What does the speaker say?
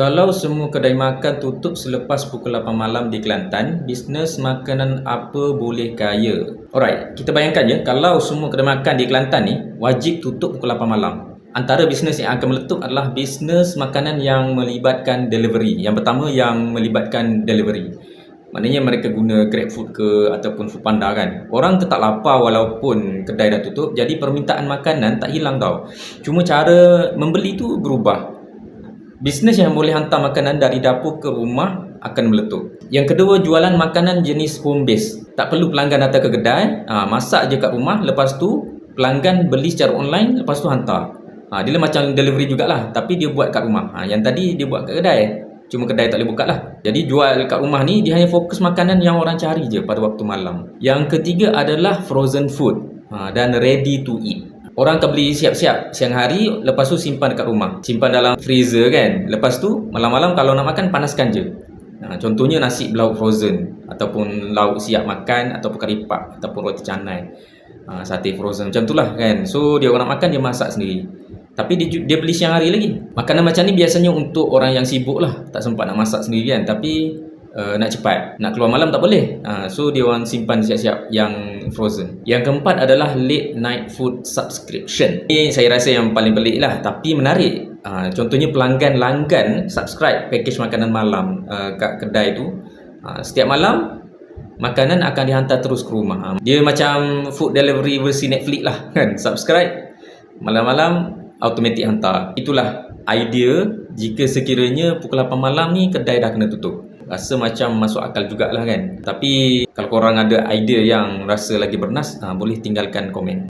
Kalau semua kedai makan tutup selepas pukul 8 malam di Kelantan, bisnes makanan apa boleh kaya? Alright, kita bayangkan je, kalau semua kedai makan di Kelantan ni wajib tutup pukul 8 malam. Antara bisnes yang akan meletup adalah bisnes makanan yang melibatkan delivery. Yang pertama yang melibatkan delivery. Maknanya mereka guna GrabFood ke ataupun Foodpanda kan. Orang tetap lapar walaupun kedai dah tutup, jadi permintaan makanan tak hilang tau. Cuma cara membeli tu berubah. Bisnes yang boleh hantar makanan dari dapur ke rumah akan meletup. Yang kedua, jualan makanan jenis home base. Tak perlu pelanggan datang ke kedai, masak je kat rumah, lepas tu pelanggan beli secara online, lepas tu hantar. Dia macam delivery jugalah, tapi dia buat kat rumah. Yang tadi dia buat kat kedai, cuma kedai tak boleh buka lah. Jadi jual kat rumah ni, dia hanya fokus makanan yang orang cari je pada waktu malam. Yang ketiga adalah frozen food dan ready to eat. Orang akan beli siap-siap siang hari, lepas tu simpan dekat rumah, simpan dalam freezer kan. Lepas tu malam-malam kalau nak makan, panaskan je. Contohnya nasi belauk frozen, ataupun lauk siap makan, ataupun kari pak, ataupun roti canai, sate frozen, macam tu lah kan. So dia orang nak makan, dia masak sendiri. Tapi dia beli siang hari lagi. Makanan macam ni biasanya untuk orang yang sibuk lah, tak sempat nak masak sendiri kan. Tapi nak cepat, nak keluar malam tak boleh, so dia orang simpan siap-siap yang frozen. Yang keempat adalah late night food subscription. Ini saya rasa yang paling pelik lah, tapi menarik. Contohnya pelanggan langgan subscribe package makanan malam kat kedai tu. Setiap malam makanan akan dihantar terus ke rumah. Dia macam food delivery versi Netflix lah kan. Subscribe, malam-malam automatik hantar. Itulah idea jika sekiranya pukul 8 malam ni kedai dah kena tutup. Rasa macam masuk akal jugalah kan. Tapi kalau korang ada idea yang rasa lagi bernas, boleh tinggalkan komen.